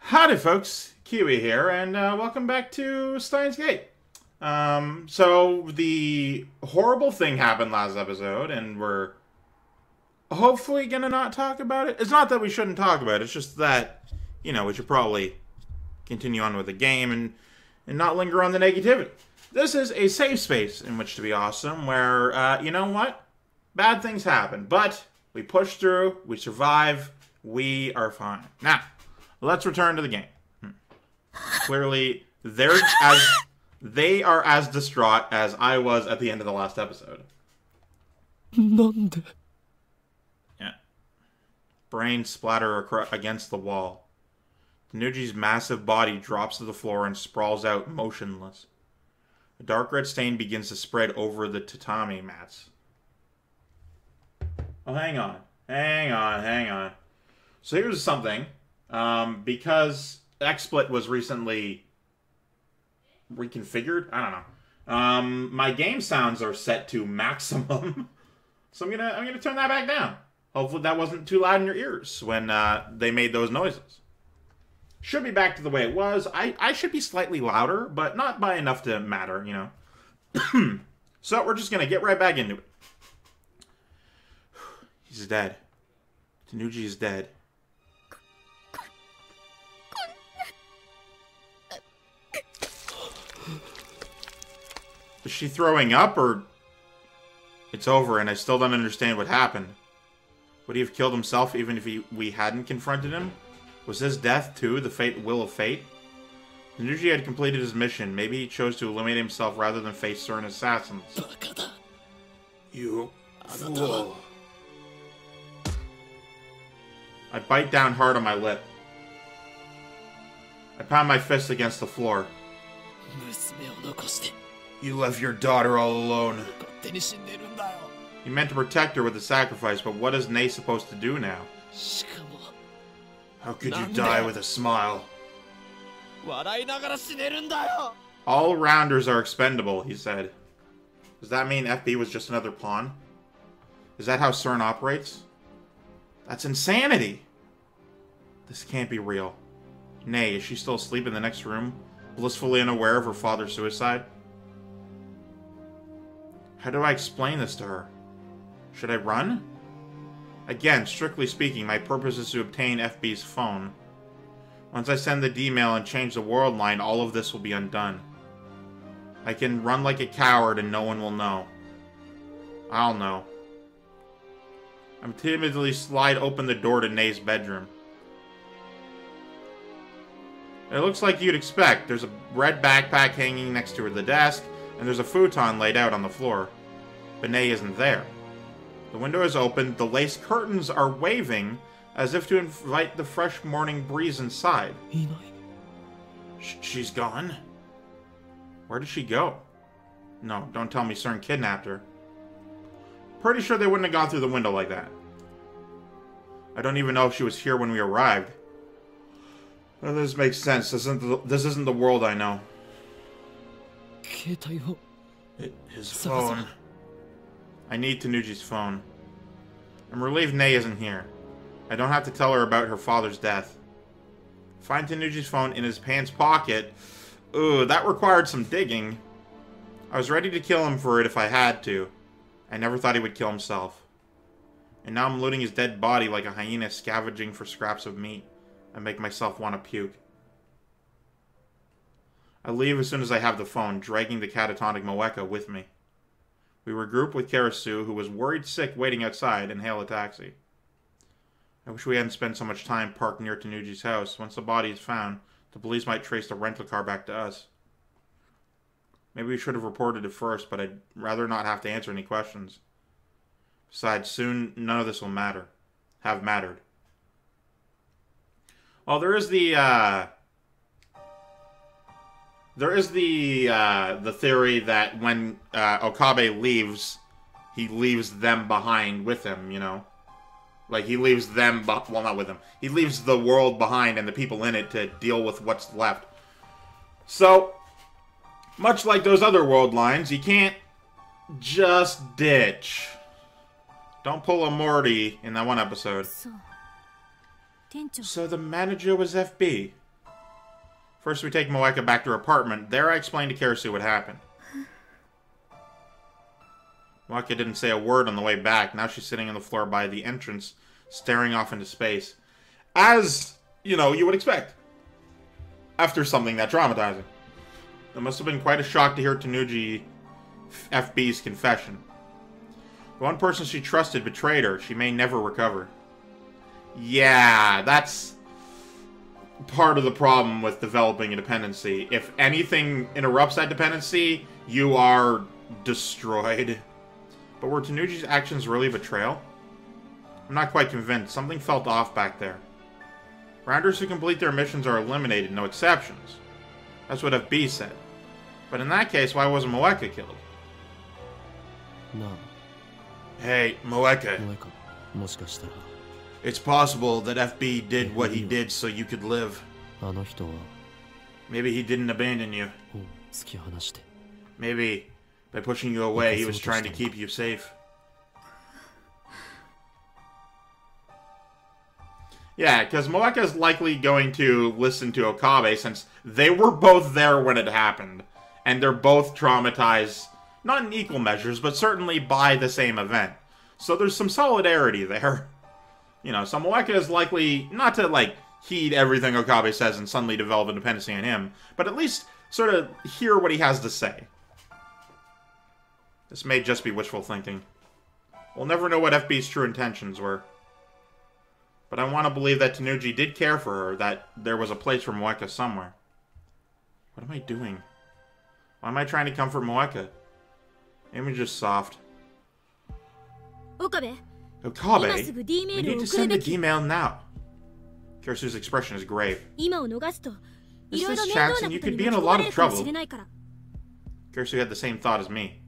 Howdy folks, Keywii here, and welcome back to Steins Gate. So the horrible thing happened last episode, and we're hopefully gonna not talk about it. It's not that we shouldn't talk about it, it's just that, you know, we should probably continue on with the game and not linger on the negativity. This is a safe space in which to be awesome, where, you know what? Bad things happen, but we push through, we survive, we are fine. Now, let's return to the game. Clearly, they are as distraught as I was at the end of the last episode. Yeah. Brains splatter against the wall. Tanuji's massive body drops to the floor and sprawls out motionless. A dark red stain begins to spread over the tatami mats. Oh, hang on. So here's something. Because XSplit was recently reconfigured, I don't know. My game sounds are set to maximum, so I'm gonna turn that back down. Hopefully that wasn't too loud in your ears when they made those noises. Should be back to the way it was. I should be slightly louder, but not by enough to matter, you know. So we're just gonna get right back into it. He's dead. Tanuji is dead. Is she throwing up, or it's over and I still don't understand what happened? Would he have killed himself even if we hadn't confronted him? Was his death, too, the will of fate? Tanuji had completed his mission. Maybe he chose to eliminate himself rather than face certain assassins. You fool. I bite down hard on my lip. I pound my fist against the floor. You left your daughter all alone. You meant to protect her with the sacrifice, but what is Nei supposed to do now? How could you die with a smile? All rounders are expendable, he said. Does that mean FB was just another pawn? Is that how CERN operates? That's insanity! This can't be real. Nei, is she still asleep in the next room, blissfully unaware of her father's suicide? How do I explain this to her? Should I run? Again, strictly speaking, my purpose is to obtain FB's phone. Once I send the D-mail and change the world line, all of this will be undone. I can run like a coward and no one will know. I'll know. I timidly slide open the door to Nei's bedroom. It looks like you'd expect. There's a red backpack hanging next to the desk, and there's a futon laid out on the floor. But Nei isn't there. The window is open, the lace curtains are waving, as if to invite the fresh morning breeze inside. She's gone? Where did she go? No, don't tell me CERN kidnapped her. Pretty sure they wouldn't have gone through the window like that. I don't even know if she was here when we arrived. Well, this makes sense. This isn't the world I know. His phone. I need Tanuji's phone. I'm relieved Nei isn't here. I don't have to tell her about her father's death. Find Tanuji's phone in his pants pocket. Ooh, that required some digging. I was ready to kill him for it if I had to. I never thought he would kill himself. And now I'm looting his dead body like a hyena scavenging for scraps of meat. I make myself want to puke. I leave as soon as I have the phone, dragging the catatonic Moeka with me. We regroup with Karasu, who was worried sick waiting outside, and hail a taxi. I wish we hadn't spent so much time parked near Tanuji's house. Once the body is found, the police might trace the rental car back to us. Maybe we should have reported it first, but I'd rather not have to answer any questions. Besides, soon none of this will matter. Have mattered. Well, there is the theory that when Okabe leaves, he leaves them behind with him, you know? Like, he leaves them, well, not with him. He leaves the world behind and the people in it to deal with what's left. So, much like those other world lines, you can't just ditch. Don't pull a Morty in that one episode. So the manager was FB. First, we take Moeka back to her apartment. There, I explain to Kirisu what happened. Moeka didn't say a word on the way back. Now she's sitting on the floor by the entrance, staring off into space. As, you know, you would expect. After something that traumatizing. It must have been quite a shock to hear Tanuji FB's confession. The one person she trusted betrayed her. She may never recover. Yeah, that's part of the problem with developing a dependency. If anything interrupts that dependency, you are destroyed. But were Tanuji's actions really betrayal? I'm not quite convinced. Something felt off back there. Rounders who complete their missions are eliminated, no exceptions. That's what FB said. But in that case, why wasn't Moeka killed? No. Hey, Moeka. It's possible that FB did what he did so you could live. Maybe he didn't abandon you. Maybe by pushing you away, he was trying to keep you safe. Yeah, because Moeka's likely going to listen to Okabe since they were both there when it happened. And they're both traumatized, not in equal measures, but certainly by the same event. So there's some solidarity there. You know, so Moeka is likely not to, like, heed everything Okabe says and suddenly develop a dependency on him, but at least sort of hear what he has to say. This may just be wishful thinking. We'll never know what FB's true intentions were. But I want to believe that Tanuji did care for her, that there was a place for Moeka somewhere. What am I doing? Why am I trying to comfort Moeka? Maybe just soft. Okabe? Okabe? We need to send the email now. Kirisu's expression is grave. Miss this chance and you could be in a lot of trouble. Kirisu had the same thought as me.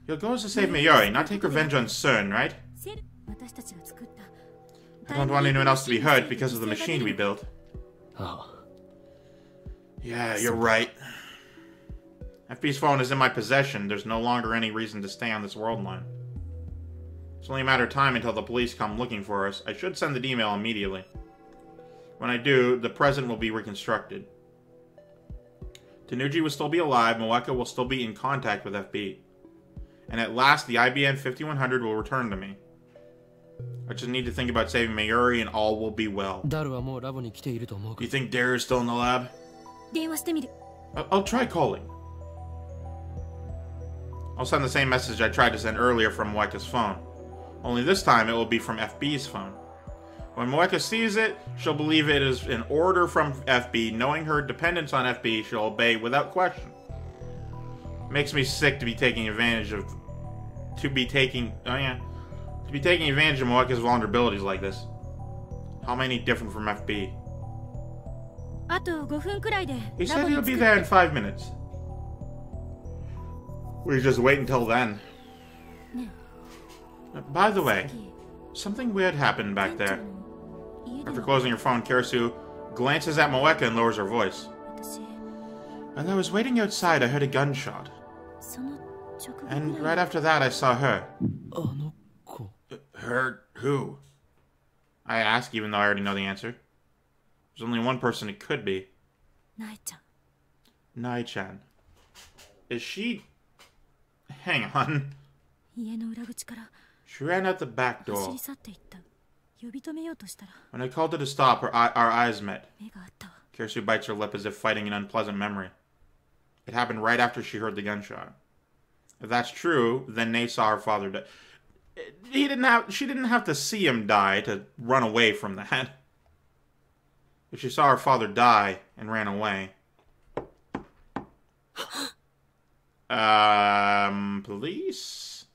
Your goal is to save Mayuri, not take revenge on Sun, right? I don't want anyone else to be hurt because of the machine we built. Oh. Yeah, you're right. FB's phone is in my possession. There's no longer any reason to stay on this world line. It's only a matter of time until the police come looking for us. I should send the email immediately. When I do, the present will be reconstructed. Tanuji will still be alive, Moeka will still be in contact with FB. And at last, the IBM 5100 will return to me. I just need to think about saving Mayuri and all will be well. You think Daru is still in the lab? I'll try calling. I'll send the same message I tried to send earlier from Moeka's phone. Only this time it will be from FB's phone. When Moeka sees it, she'll believe it is an order from FB. Knowing her dependence on FB, she'll obey without question. Makes me sick to be taking advantage of... To be taking advantage of Moeka's vulnerabilities like this. How many different from FB? He said he'll be there in 5 minutes. We just wait until then. By the way, something weird happened back there. After closing her phone, Kirisu glances at Moeka and lowers her voice. When I was waiting outside, I heard a gunshot. And right after that, I saw her. Her who? I ask, even though I already know the answer. There's only one person it could be. Nai-chan. Is she... Hang on. She ran out the back door. When I called her to stop, our eyes met. Kirisu bites her lip as if fighting an unpleasant memory. It happened right after she heard the gunshot. If that's true, then Nei saw her father die. She didn't have to see him die to run away from that. If she saw her father die and ran away. Police?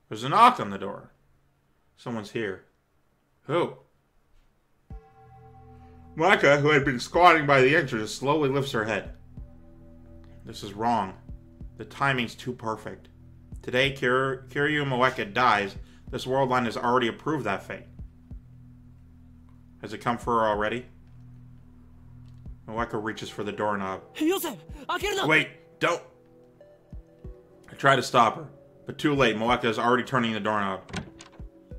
There's a knock on the door. Someone's here. Who? Moeka, who had been squatting by the entrance, slowly lifts her head. This is wrong. The timing's too perfect. Today, Kiryu Moeka dies. This world line has already approved that fate. Has it come for her already? Moeka reaches for the doorknob. Wait, don't! I try to stop her, but too late. Moeka is already turning the doorknob.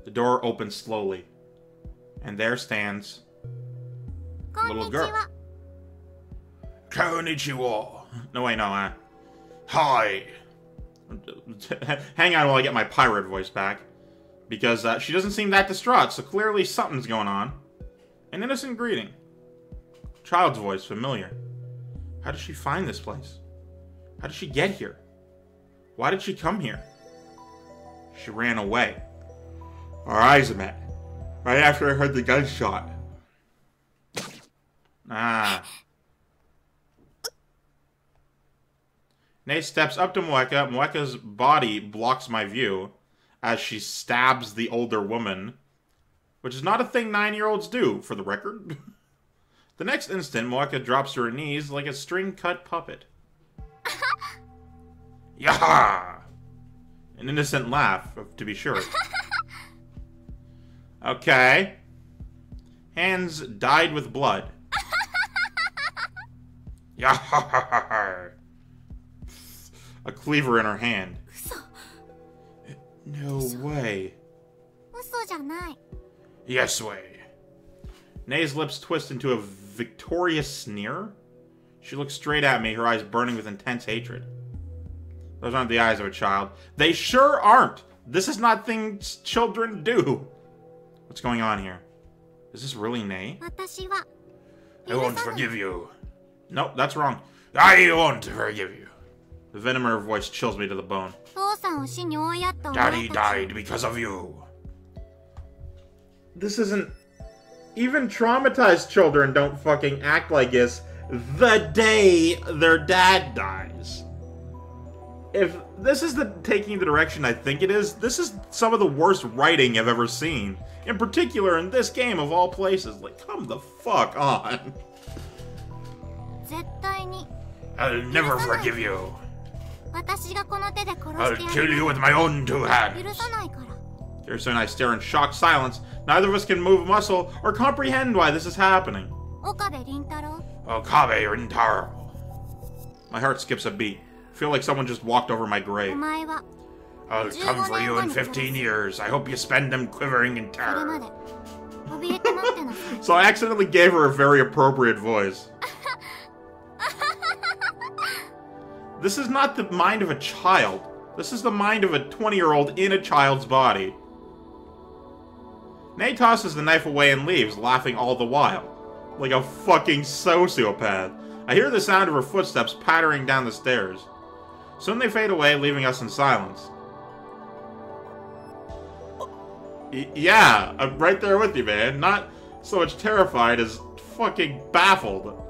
The door opens slowly. And there stands... Little girl. Konnichiwa. No, wait, no, hi. Hang on while I get my pirate voice back. Because she doesn't seem that distraught, so clearly something's going on. An innocent greeting. Child's voice, familiar. How did she find this place? How did she get here? Why did she come here? She ran away. Our eyes met. Right after I heard the gunshot. Ah. Ney steps up to Moeka. Moeka's body blocks my view as she stabs the older woman, which is not a thing 9-year-olds do, for the record. The next instant, Moeka drops to her knees like a string-cut puppet. Yaha! An innocent laugh, to be sure. Okay. Hands dyed with blood. Yaha! A cleaver in her hand. No way. Yes way. Ney's lips twist into a victorious sneer. She looks straight at me, her eyes burning with intense hatred. Those aren't the eyes of a child. They sure aren't! This is not things children do! What's going on here? Is this really Ney? I won't forgive you. Nope, that's wrong. I won't forgive you. The venom in her voice chills me to the bone. Daddy died because of you. This isn't... Even traumatized children don't fucking act like this the day their dad dies. If this is taking the direction I think it is, this is some of the worst writing I've ever seen. In particular, in this game of all places. Like, come the fuck on. I'll never forgive you. I'll kill you with my own 2 hands. Kirsu and I stare in shocked silence. Neither of us can move a muscle or comprehend why this is happening. Okabe Rintaro. My heart skips a beat. I feel like someone just walked over my grave. I'll come for you in 15 years. I hope you spend them quivering in terror. So I accidentally gave her a very appropriate voice. This is not the mind of a child. This is the mind of a 20-year-old in a child's body. Ney tosses the knife away and leaves, laughing all the while. Like a fucking sociopath. I hear the sound of her footsteps pattering down the stairs. Soon they fade away, leaving us in silence. Yeah, I'm right there with you, man. Not so much terrified as fucking baffled.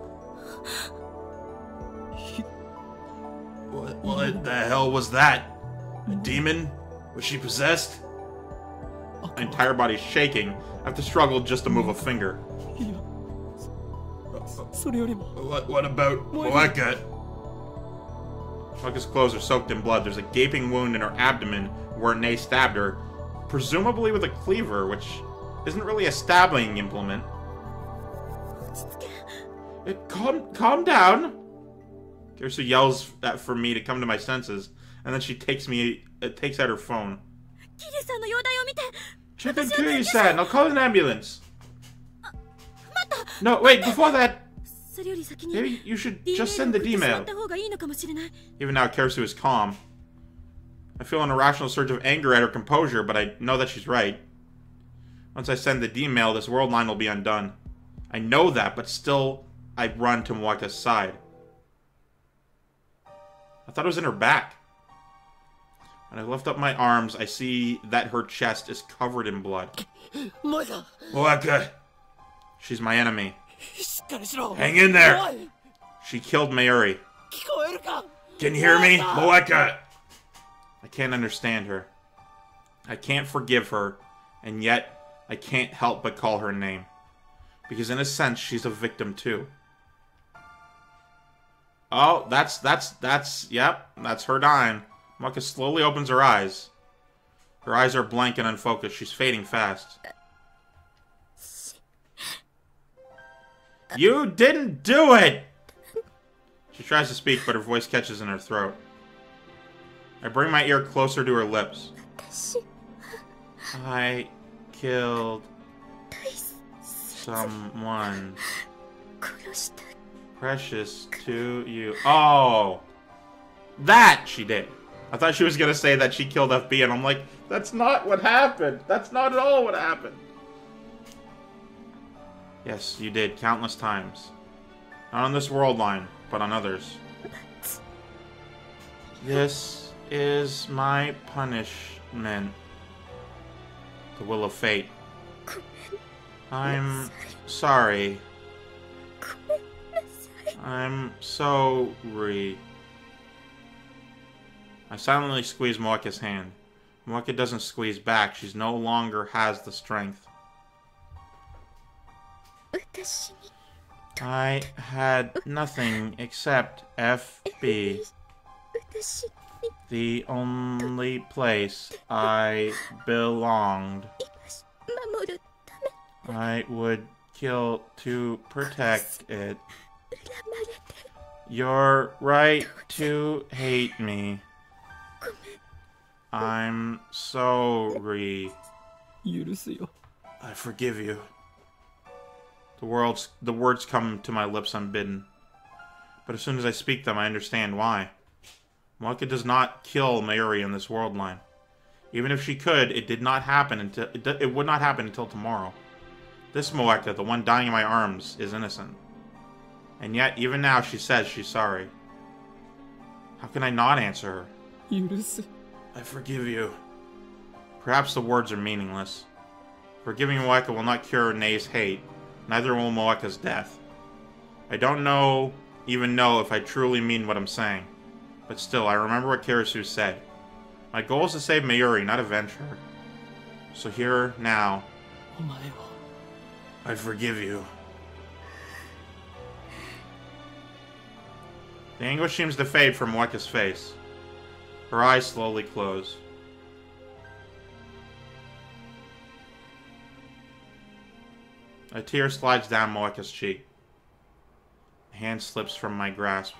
What the hell was that? A demon? Was she possessed? My entire body's shaking. I have to struggle just to move a finger. What about Moeka? Moeka's clothes are soaked in blood. There's a gaping wound in her abdomen where Ney stabbed her, presumably with a cleaver, which isn't really a stabbing implement. Calm down. Kirsu yells for me to come to my senses, and then she takes out her phone. Check on Kiryu-san, I'll call an ambulance. No, wait, before that, maybe you should just send the email. Even now, Kirsu is calm. I feel an irrational surge of anger at her composure, but I know that she's right. Once I send the email, this world line will be undone. I know that, but still, I run to Moeka's side. I thought it was in her back. When I lift up my arms, I see that her chest is covered in blood. Moeka! She's my enemy. Hang in there! She killed Mayuri. Can you hear me? Moeka! I can't understand her. I can't forgive her, and yet I can't help but call her name. Because in a sense, she's a victim too. Oh, yep, that's her dying. Moeka slowly opens her eyes. Her eyes are blank and unfocused. She's fading fast. You didn't do it! She tries to speak, but her voice catches in her throat. I bring my ear closer to her lips. I killed someone. Precious to you. Oh! That she did. I thought she was gonna say that she killed FB, and I'm like, that's not what happened. That's not at all what happened. Yes, you did, countless times. Not on this world line, but on others. This is my punishment. The will of fate. I'm sorry. I'm sorry. I silently squeeze Moeka's hand. Moeka doesn't squeeze back. She no longer has the strength. I had nothing except FB. The only place I belonged. I would kill to protect it. You're right to hate me. I'm sorry. I forgive you. The words come to my lips unbidden. But as soon as I speak them, I understand why. Moeka does not kill Mayuri in this world line. Even if she could, it did not happen until it would not happen until tomorrow. This Moeka, the one dying in my arms, is innocent. And yet, even now, she says she's sorry. How can I not answer her? I forgive you. Perhaps the words are meaningless. Forgiving Moeka will not cure Nei's hate. Neither will Moeka's death. I don't even know if I truly mean what I'm saying. But still, I remember what Kirisu said. My goal is to save Mayuri, not avenge her. So here, now, I forgive you. The anguish seems to fade from Moeka's face. Her eyes slowly close. A tear slides down Moeka's cheek. A hand slips from my grasp.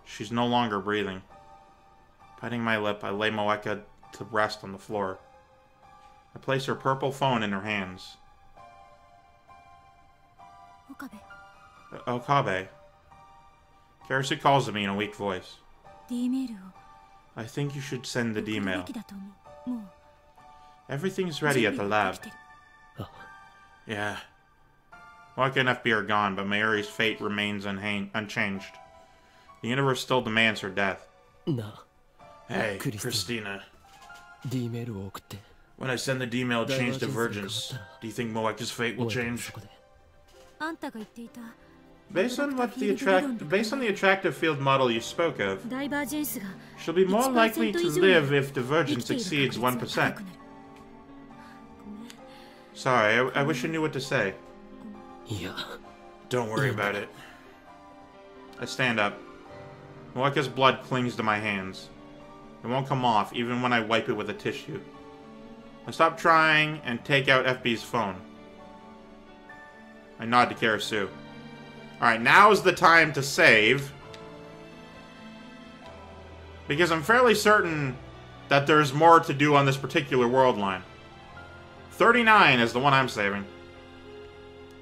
She's no longer breathing. Biting my lip, I lay Moeka to rest on the floor. I place her purple phone in her hands. Okabe. Kirisu calls to me in a weak voice. I think you should send the D-mail. Everything's ready at the lab. Yeah. Moeka and FB are gone, but Mayuri's fate remains unchanged. The universe still demands her death. Hey, Christina. When I send the D-mail change divergence, do you think Moeka's fate will change? Based on the attractive field model you spoke of, she'll be more likely to live if divergence exceeds 1%. Sorry, I wish I knew what to say. Don't worry about it. I stand up. Moeka's blood clings to my hands. It won't come off, even when I wipe it with a tissue. I stop trying and take out FB's phone. I nod to Kirisu. Alright, now is the time to save. Because I'm fairly certain that there's more to do on this particular world line. 39 is the one I'm saving.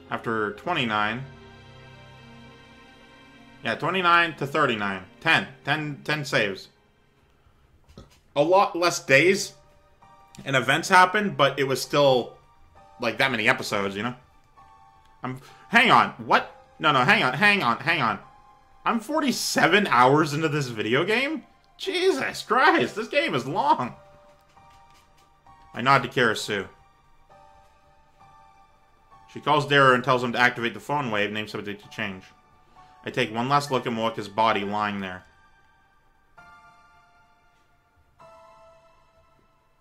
After 29. Yeah, 29 to 39. 10 saves. A lot less days and events happened, but it was still like that many episodes, you know? Hang on, what? No, hang on. I'm 47 hours into this video game? Jesus Christ, this game is long. I nod to Kirisu. She calls Dara and tells him to activate the phone wave, name subject to change. I take one last look at Moeka's body lying there.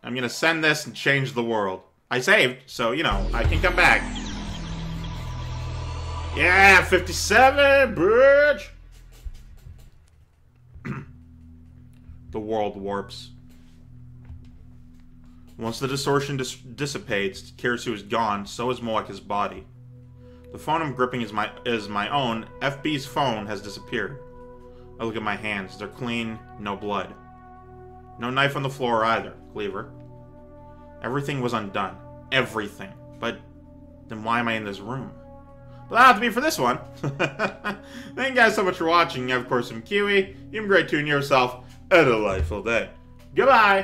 I'm gonna send this and change the world. I saved, so, you know, I can come back. Yeah, 57, bitch! The world warps. Once the distortion dissipates, Kirisu is gone, so is Moeka's body. The phone I'm gripping is my own. FB's phone has disappeared. I look at my hands. They're clean, no blood. No knife on the floor either, Cleaver. Everything was undone. Everything. But then why am I in this room? But that'll have to be for this one. Thank you guys so much for watching. Of course, I'm Keywii. You've been great to yourself. A delightful day. Goodbye.